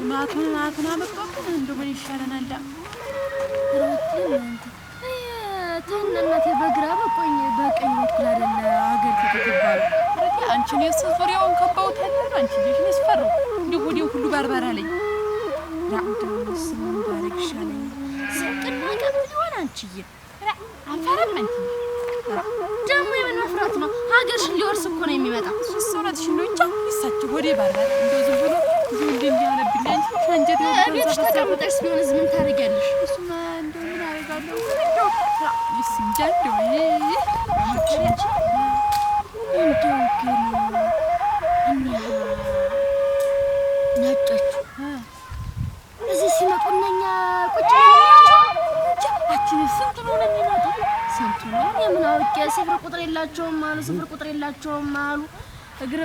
ማቱን አመጣብን እንደው ምን ይሻለናል? ተነነቴ በግራ በቀኝ በኩል አይደለ አገር ተተባለ አንቺን የሱሪውን ከበውታል አንቺ ልጅ መስፈሩ እንዲሁ ወዲው ሁሉ ባርባራ ላይ ራውንስ ባረግ ይሻለኝ ስንቅና ቀብል ሆነ አንቺዬ አንፈራም አንቺ ደግሞ የምን መፍራት ነው ሀገርሽን ሊወርስ እኮ ነው የሚመጣ እሱነትሽ ነው እንጂ ይሳችሁ ወዴ ባርባራ እንደው ዝም ብሎ ዝም ያለብኝ አንቺ አንጀት ቤትሽ ተቀምጠሽ ቢሆንስ ምን ታረጊያለሽ እሱማ እንደው ምን አደርጋለሁ ይስንጃለሁ እንደው ግን ነጮቹ እዚህ ሲመጡ እነኛ ቁጭ ብለናቸው ስንት ነው የሚመጡ ስንት ነው የምን አውቄ ስፍር ቁጥር የላቸውም አሉ እግር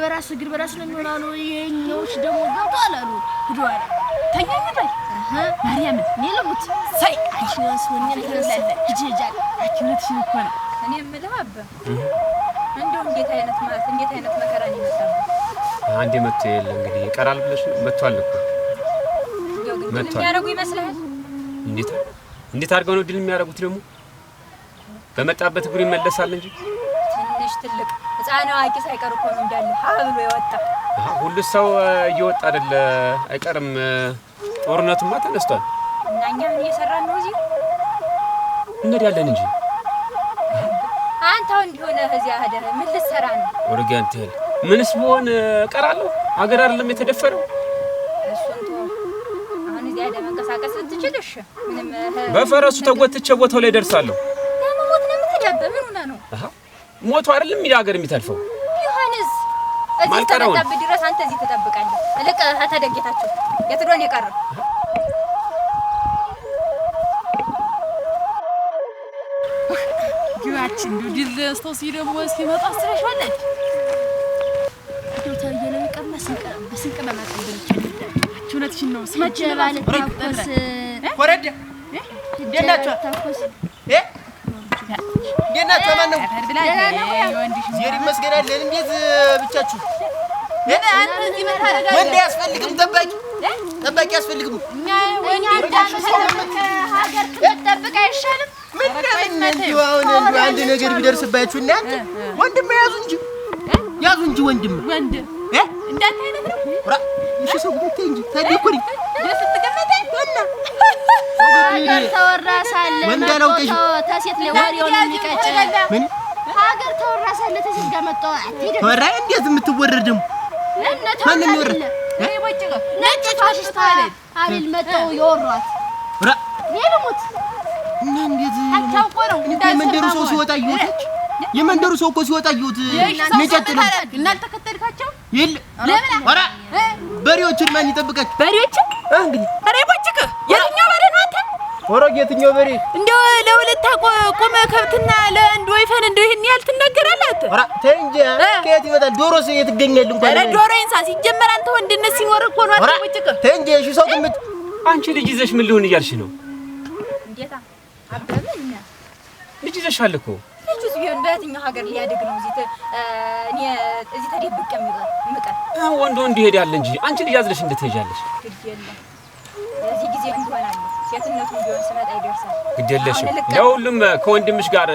በራስ ነው የሚሆናሉ የኛዎች ደግሞ ገብቷል አሉ ሄዷል ተኛኝታል ማርያም ንልሙት ሳይ አሽናስ ወኘን ተረሰለ ሂጂጃል አችነትሽ እኮ ነው እኔ የምልህ አባ እንደው እንዴት አይነት መከራ ነው የመጣው አንዴ መጥቶ የለ እንግዲህ ይቀራል ብለሽ መጥቷል እኮ መጥቷል የሚያረጉ ይመስላል እንዴት አድርገው ነው ድል የሚያረጉት ደግሞ በመጣበት እግሩ ይመለሳል እንጂ ትንሽ ትልቅ ህፃን አዋቂ ሳይቀር እኮ ነው እንዳለ ሀብሎ የወጣ ሁሉ ሰው እየወጣ አይደለ አይቀርም ጦርነቱማ ተነስቷል እና እኛ ምን እየሰራን ነው እዚህ እንሄዳለን እንጂ አንተው እንዲሆነ እዚያ ሄደህ ምን ልትሰራ ነው ወርጋንት ይል ምንስ ቢሆን ቀራለሁ ሀገር አይደለም የተደፈረው እሱን አሁን እዚያ ሄደህ መንቀሳቀስ ብትችልሽ ምንም በፈረሱ ተጎትቼ ቦታው ላይ ደርሳለሁ ለሞት ነው የምትዳበ ምን ሆነ ነው ሞቱ አይደለም ይሄ ሀገር የሚተልፈው ዮሐንስ እዚህ ተጠብቅ ድረስ አንተ እዚህ ተጠብቃለህ እልቅ ተደግታችሁ የትዶን የቀረው ግባችን ድል ስቶሲ ደግሞ ሲመጣ አስረሽዋለች ዶክተር የለም ቀመስ በስንቅ በማጥን እውነትሽን ነው ስመቼ ማለት ታኮስ ወረደ ደናቸው ደናቸው ማን ነው ዜሪ መስገናለን እንዴት ብቻችሁ አንተ እዚህ መታረጋለህ ወንድ ያስፈልግም ጠባቂ ያስፈልግም እኛ ወንድ ሀገር ተጠብቃ አይሻልም ምን እንደው አሁን አንድ ነገር ቢደርስባችሁ እናንተ ወንድም ያዙ እንጂ ወንድም እንዳንተ አይነት ነው እሺ ሰው ብቻ እንጂ ታዲኩሪ ደስ ሀገር ተወራሳለ ወንዳለው ቀይ ተሴት ለወሬውን የሚቀጭ ምን ሀገር ተወራሳለ ተሴት ጋር መጣው አትሄድ ወራ እንዴት የምትወረድም ማን ይወረድ ነጭ ፋሽስት አቤል መጣው ይወሯት ራ ይልሙት እና እንዴት አታውቆ ነው የመንደሩ ሰው ሲወጣ ይወጣች የመንደሩ ሰው እኮ ሲወጣ ይወት ነጨጥለ እናንተ ከተልካቸው ይል ወራ በሬዎችን ማን ይጠብቃቸው በሬዎችን እንግዲህ አሬቦችክ የትኛው በሬ ነው አንተ ወራግ የትኛው በሬ እንደው ለሁለት ቆመ ከብትና ለአንድ ወይፈን እንደው ይሄን ያህል ትናገራለህ አንተ ወራ ተንጂ ከየት ይመጣል ዶሮስ የትገኛል እንኳን አረ ዶሮ እንሳ ሲጀመር አንተ ወንድነት ሲኖር እኮ ነው አትቦጭክ ተንጂ እሺ ሰው ግምት አንቺ ልጅ ይዘሽ ምን ሊሆን እያልሽ ነው እንዴታ አበበኛ ልጅ ይዘሻል እኮ ልጅስ ቢሆን በየትኛው ሀገር ሊያድግ ነው እኔ እዚህ ተደብቄ የምቀር ወንድ ይሄዳል እንጂ አንቺ ልጅ ያዝለሽ እንዴት ትሄጃለሽ ግድ የለም እዚህ ጊዜ እንዲሆናል ሴትነቱ ቢሆን ስመጣ ይደርሳል ግድ የለሽም ለሁሉም ከወንድምሽ ጋር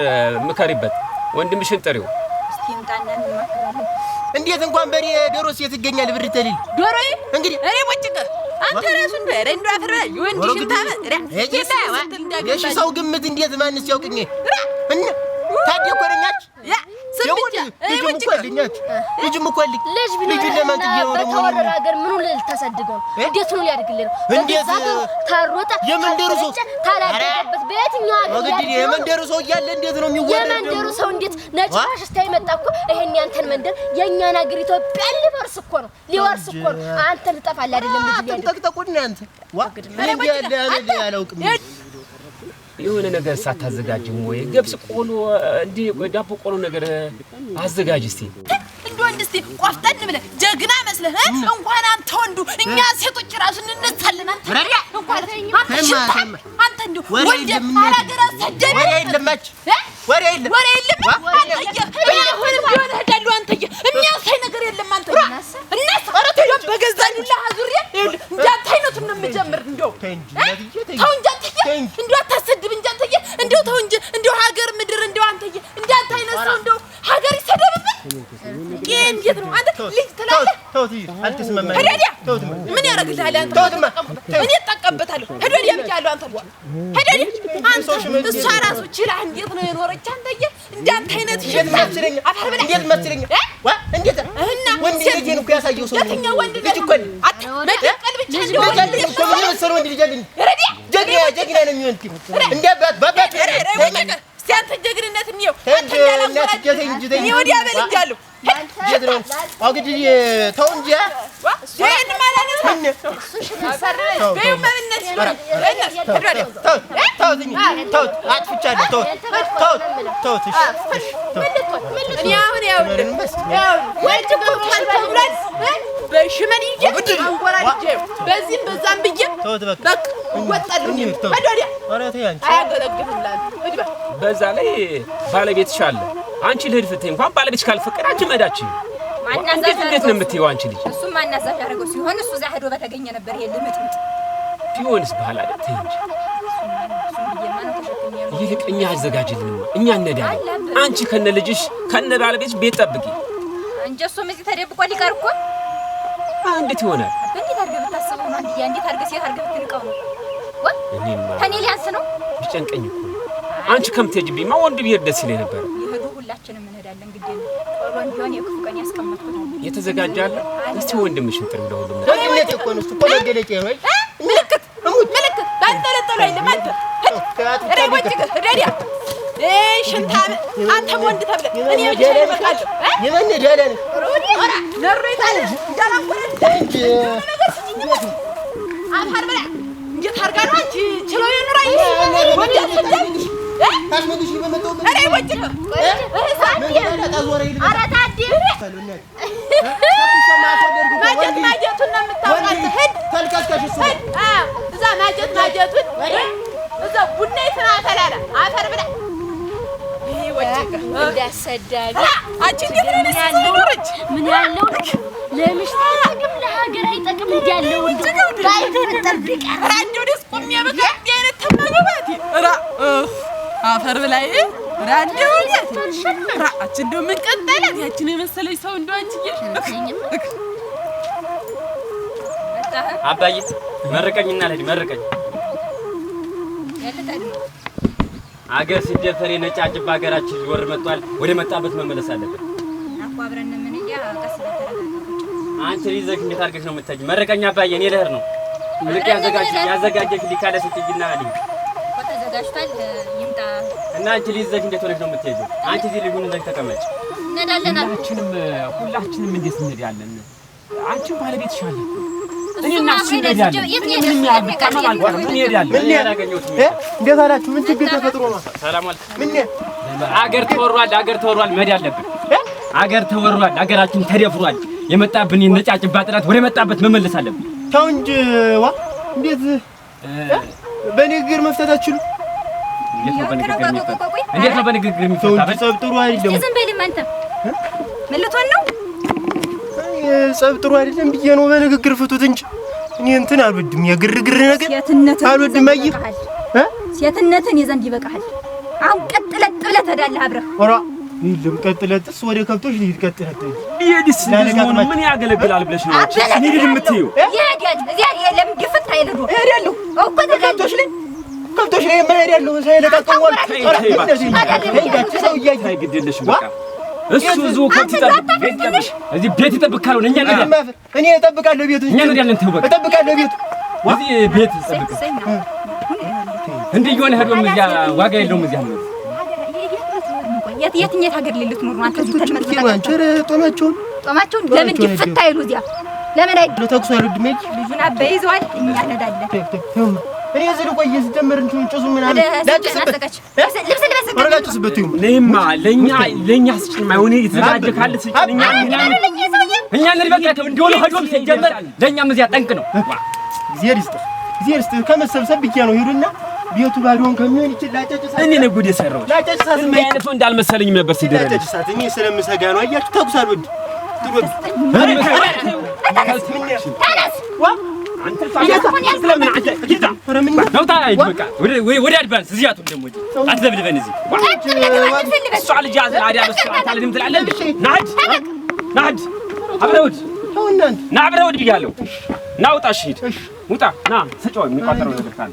ምከሪበት ወንድምሽን ጥሪው እስቲ እንጣና እንማከራለን እንዴት እንኳን በሬ ዶሮስ የትገኛል ብር ተልል ዶሮዬ እንግዲህ እኔ ቦጭክ አንተ ራሱን በረ እንደው አፈር ይወንድሽን ታመ እሺ ሰው ግምት እንዴት ማንስ ያውቅኝ እና ታዲያ ኮረኛች ልጅም እኮ ልጅ ለማን በተወረረ ሀገር ምኑ ልታሳድገው እንዴት ነው ሊያድግልን እንዴት ታሮጣ የመንደሩ ሰው ታላደገበት በየትኛው ሀገር የመንደሩ ሰው እያለ እንዴት ነው የሚወረድ የመንደሩ ሰው እንዴት ነጭ ፋሽስት አይመጣ እኮ ይሄን ያንተን መንደር የኛን ሀገር ኢትዮጵያ ሊወርስ እኮ ነው አንተ ልጠፋለህ አይደለም ልጅ ሊያድግ ተጠቅጠቁና አንተ እንዴ ያለውቅም የሆነ ነገር ሳታዘጋጅም ወይ ገብስ ቆሎ እንዴ ዳቦ ቆሎ ነገር አዘጋጅ እስቲ ወንድ እስቲ ቆፍጠን ብለህ ጀግና መስለህ እንኳን አንተ ወንዱ እኛ ሴቶች ራሱ እንነሳለን አንተ እንዱ ወንድ አላገራ ሰደደ ወሬ የለማች ወሬ የለም አንተ የሚያሳይ ነገር የለም አንተ እናስ አረተ በገዛኙላ አዙሪያ እንዳንተ አይነቱ የምጀምር እንደው ተይ እንጂ ተው እንጂ አንተዬ እንደው አታሰድብ እንጂ አንተዬ እንደው ተው እንጂ እንደው ሀገር ምድር እንደው አንተዬ እንዳንተ አይነት ሰው እንደው ሀገር ይሰደብብን ይሄ እንዴት ነው አንተ ልጅ ትላለህ ተውት አልተስማማኝ ተውት ምን ያደርግልሃል አንተ ተውትማ እኔ እጠቀምበታለሁ ሄዶ ያብያለሁ አንተ ሄዶ አንተ እሷ ራሱ ችላ እንዴት ነው የኖረች አንተዬ እንዳንተ አይነት ሽታ አፈር በላ እንዴት መስለኝ ዋ እንዴት እና ወንድ ልጅ ነው ያሳየው ሰው የትኛው ወንድ ልጅ እኮ አት መቀል ብቻ እንደው ወንድ ልጅ እኮ ምን መሰለው ወንድ ልጅ አለኝ ጀግና ነው የሚሆን እንዴ ባባት ሲያንተ ጀግንነት ነው አንተ ያላፈራኝ እኔ ወዲያ በልጃለሁ ጀግናው አግዲ ተው እንጂ ይሄን ማለት ነው እሱ ሽፈር በመብነት ተው አጥፍቻለሁ ተው እኔ አሁን ያው ወይ ተብሏል በሽመን ይጀ አንጎራጅ በዚህም በዛም ብዬ በቃ ወጣለሁ ወዲያ አረተ ያንቺ አያገለግልላል በዛ ላይ ባለቤትሽ አለ አንቺ ልሂድ ፍትህ እንኳን ባለቤትሽ ካልፈቀደ አንቺ መዳች እንዴት ነው የምትይው አንቺ ልጅ እሱ ማናዛፍ ያደረገው ሲሆን እሱ ዛሄዶ በተገኘ ነበር የልምጥምጥ ቢሆንስ ባህል አይደል ተይ እንጂ ይልቅ እኛ አዘጋጅልን እኛ እንሄዳለን አንቺ ከነ ልጅሽ ከነ ባለቤትሽ ቤት ጠብቂ እንጂ እሱም እዚህ ተደብቆ ሊቀር እኮ እንዴት ይሆናል እንዴት አድርገህ ብታስበው ነው አንዲያ እንዴት አድርገህ ሴት አድርገህ ብትንቀው ነው ከኔ ሊያንስ ነው ቢጨንቀኝ እኮ አንቺ ከምትሄጂብኝማ ወንድ ቢሄድ ደስ ይለኝ ነበር ይሄዱ ሁላችንም እንሄዳለን ግድ የለም ቆሎን ቢሆን የክፉ ቀን ያስቀመጥኩት የተዘጋጃለ እስቲ ወንድምሽን ጥሪ ለሁሉም ደግነት እኮ ነው እሱ እኮ ገለጨ ነው ምልክት ባንጠለጠሉ አይደለም አንተ ረቦጭ ረዲያ ሽንታም አንተም ወንድ ተብለ እኔ ብቻ ይመጣል የምን ዳለን ኦራ ነሩ ይታለ ዳላቆረ እንጂ አፋር በላ እንዴት አርጋ ነው አንቺ ችለው ይኑራ ወንድ አትደምሽ ታስመግሽ በመጣው አሬ ወጭ ሳንዲ አረ ታዲ ማጀቱን ነው የምታውቃት ሄድ ተልካስካሽ እሱ እዛ ማጀቱን እዛ ቡና ይፈናፈላላ አፈር ብላ እንዳሰዳቢ አንቺ እንዴት ነው ያለውች ምን ያለው ለምሽት ጥቅም ለሀገር አይጠቅም እንዲያለው ባይፈጠር ቢቀር አንቺ ደስ ቆም ያበቃ አይነት ተማገባቲ ራ አፈር ብላይ ራዲዮ ራ አንቺ እንደው ምን ቀጠላት ያቺን የመሰለች ሰው እንደው አንቺ አባዬ መረቀኝና ለዲ መረቀኝ አገር ሲደፈር የነጫጭባ ሀገራችን ሊወር መጥቷል ወደ መጣበት መመለስ አለበት አቋ አብረን ምን እንዲያ ቀስ በተረጋጋ አንቺ ሊዘክ እንዴት አድርገሽ ነው የምትታጂ መረቀኛ አባዬ እኔ ልሄድ ነው ልክ ያዘጋጀሽ ሊካለ ስትይና አለኝ ተዘጋጅቷል ይምጣ እና አንቺ ሊዘክ እንዴት ሆነሽ ነው የምትሄጂው አንቺ እዚህ ልሁን እንደዚህ ተቀመጭ እንሄዳለን ሁላችንም እንዴት እንሄዳለን አንቺም ባለቤትሽ አለ እኔና እሱ እንሄዳለን ምንም ያልቀማ ማለት ነው እንሄዳለን ምን ያላገኘሁት እንዴት አላችሁ ምን ችግር ተፈጥሮ ነው ሰላም አለ ምን አገር ተወሯል መሄድ አለብን አገር ተወሯል አገራችን ተደፍሯል የመጣብን የነጫጭባ ጥላት ወደ መጣበት መመለስ አለብን ተው እንጂ ዋ እንዴት በንግግር መፍታት አትችሉም እንዴት ነው በንግግር የሚፈታ ጸብ ጥሩ አይደለም ዝም በልም አንተ ምን ልትሆን ነው ጸብ ጥሩ አይደለም ብዬ ነው በንግግር ፍቱት እንጂ እኔ እንትን አልወድም የግርግር ነገር አልወድም አይ ሴትነትን የዘንድ ይበቃል አሁን ቀጥለጥ ብለህ ትሄዳለህ አብረህ ኦራ ይልም ቀጥለጥስ ወደ ከብቶች ልሂድ ቀጥለጥ ይሄድስ ለምን ምን ያገለግላል ብለሽ ነው እኔ ልጅ የምትይው ይሄዳል እዚያ የለም ግፍት አይለዱ እሄዳለሁ እኮ ከብቶች ላይ እሄዳለሁ ሳይለቀቀው ሰው እያየ አይግድልሽ በቃ እሱ ዙ ከብት ይጠብቅ እዚህ ቤት ይጠብቅ ካልሆነ እኛ እንሄዳለን እኔ እጠብቃለሁ ቤቱ እኛ እንሄዳለን ተው በቃ እጠብቃለሁ ቤቱ እዚህ ቤት ይጠብቅ እንዴ ይሆነ ሄዶም እዚያ ዋጋ የለውም እዚያ ነው የትኛት ሀገር ልትኖር ነው አንተ እዚህ ተመልሰህ አንቺ ጦማቸውን ለምን ግፍት አይሉ እዚያ ለምን አይ ለተኩስ አይወድም እጂ ልጁን አበይ ይዘዋል እኛ እንሄዳለን እኔ እዚህ ልቆይ ሲጀመር እንትን ጭሱ ምናምን ላጭስበት ይሁን ለማ ለኛ ስጭን ማይሆነ የተዘጋጀ ካለ ስጭን እኛ እንልበቃተው እንደሆነ ሄዶም ሲጀመር ለኛም እዚያ ጠንቅ ነው ዚር ስጥ ከመሰብሰብ ብቻ ነው ሄዱና ቤቱ ባዶን ከሚሆን ይችላል ላጨጭሳት እኔ ነው ጉድ የሰራው ላጨጭሳት ምን አይነት ነው እንዳልመሰለኝ ነበር ሲደረግ ላጨጭሳት እኔ ስለምሰጋ ነው አያችሁ ተኩስ አልወድ አንተ ስለምን አንተ ሂዳ ነውታ በቃ ወደ አድቫንስ እዚህ አቱን ደግሞ አትዘብልበን እዚህ እሷ ልጅ አዝላ አዲያ ነው ስራት አልልም ትላለህ ናድ አብረውድ ና አብረውድ ብያለሁ ናውጣ ሂድ ውጣ ና ስጫው የሚቋጠረው ነገር ካለ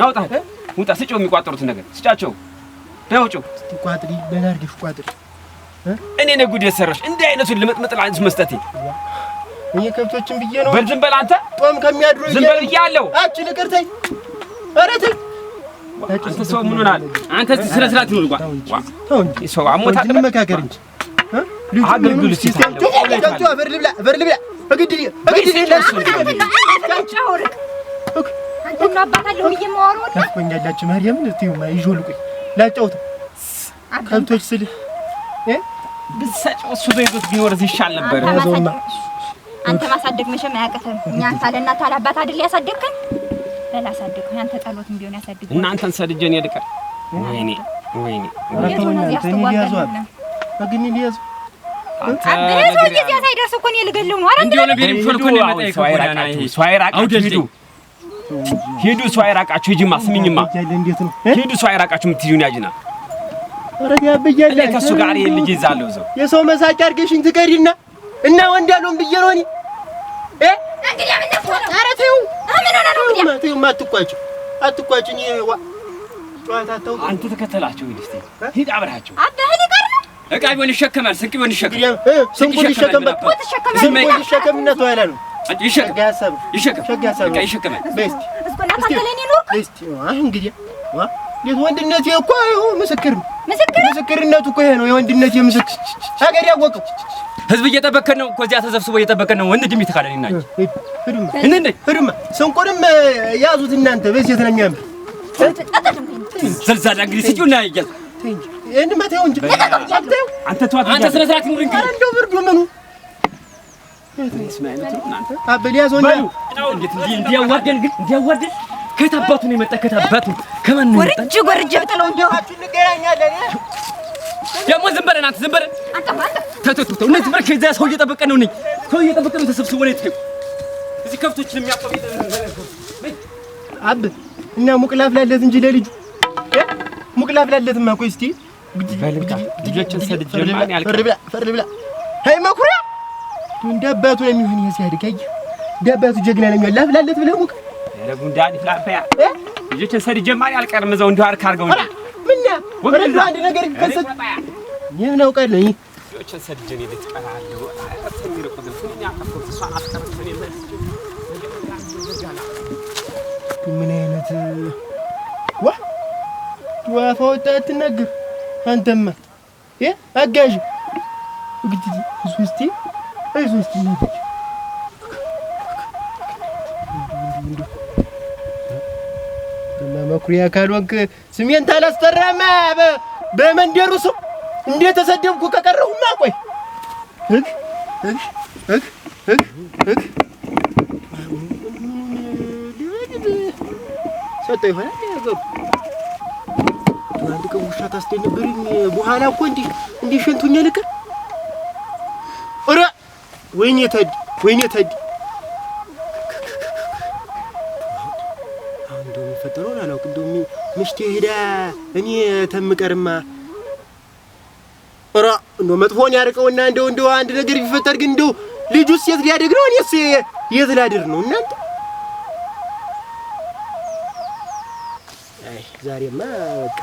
ናውጣ ውጣ ስጫው የሚቋጠሩት ነገር ስጫቸው ዳውጭው ቋጥሪ በናርግሽ ቋጥሪ እኔ ነው ጉድ የሰራሽ እንዲህ አይነቱን ልመጥመጥ ላንስ መስጠቴ እኔ ከብቶችን ብዬ ነው በል ዝም በል አንተ ጦም ከሚያድሩ ዝም በል ብያለሁ አጭ ልቀርተኝ ኧረ ተይ አንተ ሰው ምን ሆናል አንተ ስለ ስራት ነው ልጓ ተው እንጂ ሰው አሞታ መካከር እንጂ አገልግል ሲታል በር ልብላ በግድ አንተና አባታለሁ እየማወራው ነው ወኛላችሁ ማርያም ለትዩማ ይጆልቁኝ ላጫውት ከብቶች ስል ብትሰጪው እሱ ዘይቶት ቢኖር ይሻል ነበር አንተ ማሳደግ መቼም አያቀተም እኛ ታለና ታላባት አይደል ያሳደግከን ለላሳደግከን አንተ ጸሎትም ቢሆን ያሳድግ እናንተን ሰድጀን ይልቀር ወይኔ አግኒ ሊያዝ አንተ ጊዜ ሳይደርስ እኮ ነው ልገለው ነው አረ እንደሆነ ቢሪም ፈልኮ ነው መጣይ ከሆነ ሂዱ ሂዱ ሰው አይራቃችሁ ሂጂማ ስሚኝማ ሂዱ ሰው አይራቃችሁ የምትይዙን ያጅና አረጋ በያለ ከሱ ጋር ልጅ ይዛለው ዘው የሰው መሳጭ አድርገሽኝ ትቀሪና እና ወንድ ያለውን ብየሮኒ እንግዲህ ምን ነው ኧረ ተይው ምን ሆነ ነው እንግዲህ ተይው አትቋጭኝ ጨዋታ ተው አንተ ተከተላቸው እስቲ ሂድ አብራቸው አባህን ይቀር ነው እቃ ቢሆን ይሸከማል ስንቅ ቢሆን ይሸከም ስንቁን ይሸከምና ተዋላ ነው ይሸከም እንግዲህ ወንድነቴ እኮ ምስክር ነው ምስክርነቱ እኮ ይሄ ነው የወንድነቴ ምስክር ሀገር ያወቀው ህዝብ እየጠበከን ነው እኮ እዚያ ተሰብስቦ እየጠበከን ነው ወንድ ድም ይተካለና ህድማ ስንቁንም ያዙት እናንተ በሴት ነው የሚያምር ዘልዛላ እንግዲህ ስጪውና ይያዝ እንዴ ማታው እንጂ አንተ ተዋት አንተ ስነ ስርዓት ይኑር እንግዲህ እንደው ብርዱ ምኑ አበሊያዞና እንዴት እንዲያዋርደን ግን እንዲያዋርደን ከታባቱ ነው የመጣ ከታባቱ ከማን ነው ወርጅ ብጥለው እንዲያችሁ እንገናኛለን ደግሞ ዝም በለን አንተ ዝም በለን ተተተተ እነዚህ ብር ከዛ ሰው እየጠበቀ ነው ነኝ ሰው እየጠበቀ ነው ተሰብስቦ ነው ይተው እዚህ ከብቶችን የሚያቆም አብ እና ሙቅላፍ ላለት እንጂ ለልጁ ሙቅላፍ ላለትማ ቆይ እስቲ ልጆችን ሰድጀማን ያልከ ፈርብላ ሃይ መኩሪያ እንዳባቱ ነው የሚሆን ያሲያድግ አይ እንዳባቱ ጀግና ነው የሚላፍ ላለት ብለህ ሙቅ ለጉንዳን ፍላፋያ ልጆችን ሰድጀማን ያልቀርም ዘው እንዲሁ አርካ አርገው እንጂ ምንና ወረዱ አንድ ነገር ይከሰት ምን ነው ቀር ነው ልጆችን ሰድጀን ይልትቀራሉ አጥተሚሩ ቁድልኛ አፈርኩት እሷ አፍከረተን ይዘል ምን አይነት ዋፋውጣት ነገር አንተማ አጋዥ እንግዲህ ሶስቲ ነው መኩሪያ ካልወንክ ስሜን ታላስጠራማ በመንደሩ ሰው እንዴት ተሰደብኩ ከቀረውማ ቆይ ሰጠ ይሆናል ያገሩ አንድ ቀን ውሻ ታስደነብርኝ በኋላ እኮ እንዲህ ሸንቱኛ ልከር ኧረ ወይኔ ተዲ አሁን እንደው የሚፈጠረውን አላውቅም እንደው ምሽቴ ሄዳ እኔ ተምቀርማ ኧረ እንደው መጥፎን ያርቀውና እንደው አንድ ነገር ቢፈጠር ግን እንደው ልጁስ የት ሊያድግ ነው እኔስ የት ላድር ነው እናንተ አይ ዛሬማ በቃ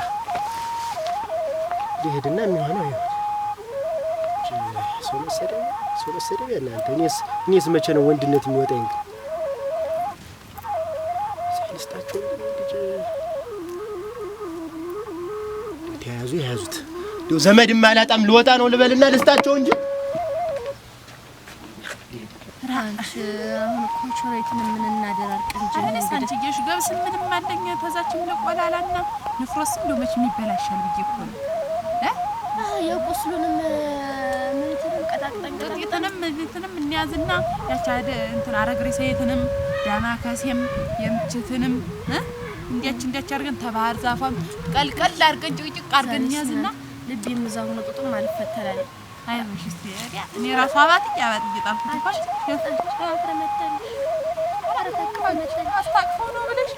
ይሄድና የሚሆነው ይሁን ሰው መሰደብ እናንተ እኔስ መቼ ነው ወንድነት የሚወጣኝ ግን ሳይስታቸው ልጅ ያዙት እንደው ዘመድም አላጣም ልወጣ ነው ልበልና ልስታቸው እንጂ ራንሽ አሁን እኮ ቾሬትን ምን እናደራርቅ እንጂ እኔ ሳንቲጌሽ ገብስ ምንም አለኝ ተዛችም ለቆላላና ንፍሮስ እንደው መች የሚበላሻል ብዬ እኮ ነው የቁስሉንም ምንትንም ቀጣቅጠንም እንያዝና ያቻደ እንትን አረግሬሰየትንም ዳማከሴም የምችትንም እንዲያች አርገን ተባህር ዛፋም ቀልቀል አርገን ጭቅጭቅ አርገን እንያዝና ልብ የምዛው ነው ጡጡም አልፈተላል አይሽ እስቲ እኔ ራሱ አባጥ ጣልኩት እንኳን አፍረመተል አስታቅፈው ነው ብለሽ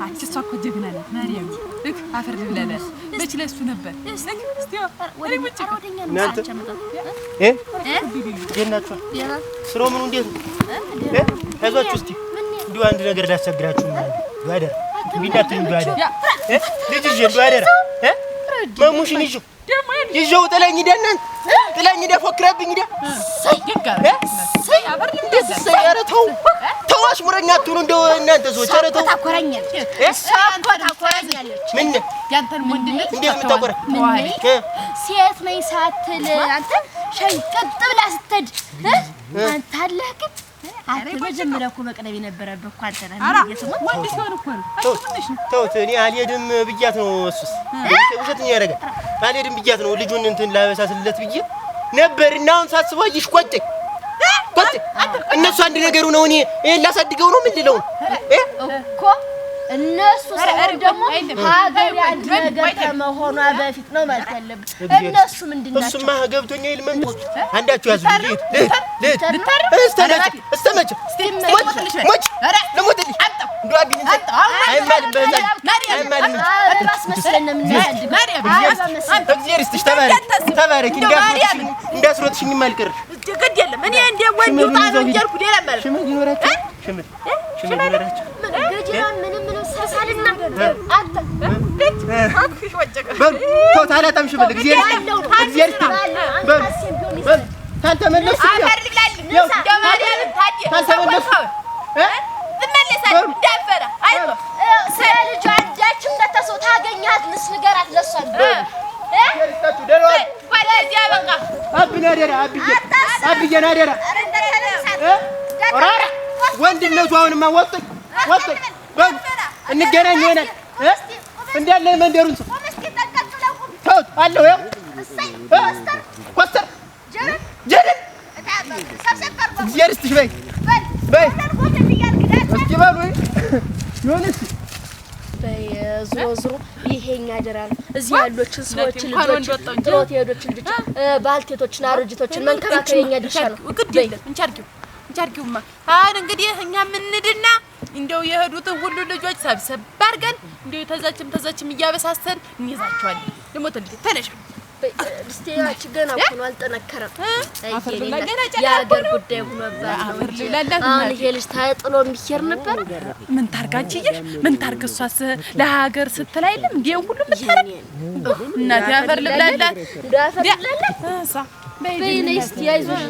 አንቺ እሷ እኮ ጀግና ናት ማርያም። ልክ አፈር ልብላለች መች ለእሱ ነበር። እስቲ ወደ ውጭ እናንተ እንዴት ናችሁ? ስራው ምኑ እንዴት ነው? አይዟችሁ እስቲ እንዲሁ አንድ ነገር ላስቸግራችሁ ነው አደራ። ቢዳትኝ ባደራ ልጅ ይዤ አደራ ማሙሽን ይዤው ጥለኝ ደናን ጥለኝ ፎክረብኝ ኧረ ተው አሽሙረኛ አትሁኑ እንደው እናንተ ሰዎች ኧረ ተው ታኮራኛለች ምን ያንተን ወንድነት እንዴት የምታኮራ ሴት ነኝ ሳትል አንተ ሸንቀጥ ብላ ስትሄድ አንተ አለህ ግን አንተ መጀመሪያ እኮ መቅረብ የነበረብህ እኮ አንተ ነህ። ወንድ ሲሆን እኮ ነው ተውት። እኔ አልሄድም ብያት ነው እሱስ ውሸትኛ ያደርጋል። አልሄድም ብያት ነው ልጁን እንትን ላበሳስለት ብዬ ነበርና አሁን ሳስበው ይሽ ቆጨኝ። እነሱ አንድ ነገሩ ነው። እኔ ይሄን ላሳድገው ነው ምን ልለው እኮ እነሱ ሰው ደግሞ ሀገር አንድ ነገር ከመሆኗ በፊት ነው ማለት ያለብን። እነሱ ምንድነው? እሱማ ገብቶኛ ይልመን አንዳችሁ ያዙ ልት እስተመች ሞች ለሞትልሽ እንደው አግኝ አይማልም በዛ አይማልም ራስ መስለን ምን ያድግ እግዚአብሔር ይስጥሽ። ተባረክ እንዳስሮጥሽኝ ማልቀር ግድ የለም። እኔ እንደ ወንዱ ታም እንጀርኩ ደለ ማለት ሽምል ይኖራችሁ ሽምል ይኖራችሁ ምንም ሰሳልና አንተ አክሽ ወጨቀ ተው ታላጣም ሽምል እግዚአብሔር ታልተመለስ አፈር ልብላል ደማሪያም ታዲያ ታልተመለስ ትመለሳለህ እንዳፈራ አይቶ ስለልጅ አንዳችም እንደተሰው ታገኛት ንስንገራት ለሷል ወደዚያ በቃ አብናደራ አብየናደራ ወንድነቱ አሁንማ ወጥቶ በል እንገናኝ ይሆናል እንዳለ መንደሩን ሰው ተውት አለው ያው ኮስተር ጀረን እግዚአብሔር ይስጥሽ በይ እስኪ በሉ ይሆንስ ዞሮ ይሄኛ ደራል እዚህ ያሉችን ሰዎች ልጆች ጥሮት የሄዶችን ልጆች ባልቴቶችን አሮጅቶችን መንከባከብ የኛ ድርሻ ነው። ግድ የለም እንቻርኪውማ አሁን እንግዲህ እኛ ምንድና እንደው የሄዱትን ሁሉ ልጆች ሰብሰብ አድርገን እንደው ተዛችም እያበሳሰን እንይዛቸዋለን። ልሞት ተነሽ እስቲያች ገና እኮ ነው አልጠነከረም። የሀገር ጉዳይ ሆኖበት አሁን ይሄ ልጅ ታጥሎ የሚሄድ ነበር። ምን ታርጋችዬ ምን ታርግ እሷስ ለሀገር ስትል አይደለም እንዴ ሁሉ ምታረግ እናት ያፈር ልብላላት እንዳፈር ልብላላት በይ ነይ እስቲ አይዞሽ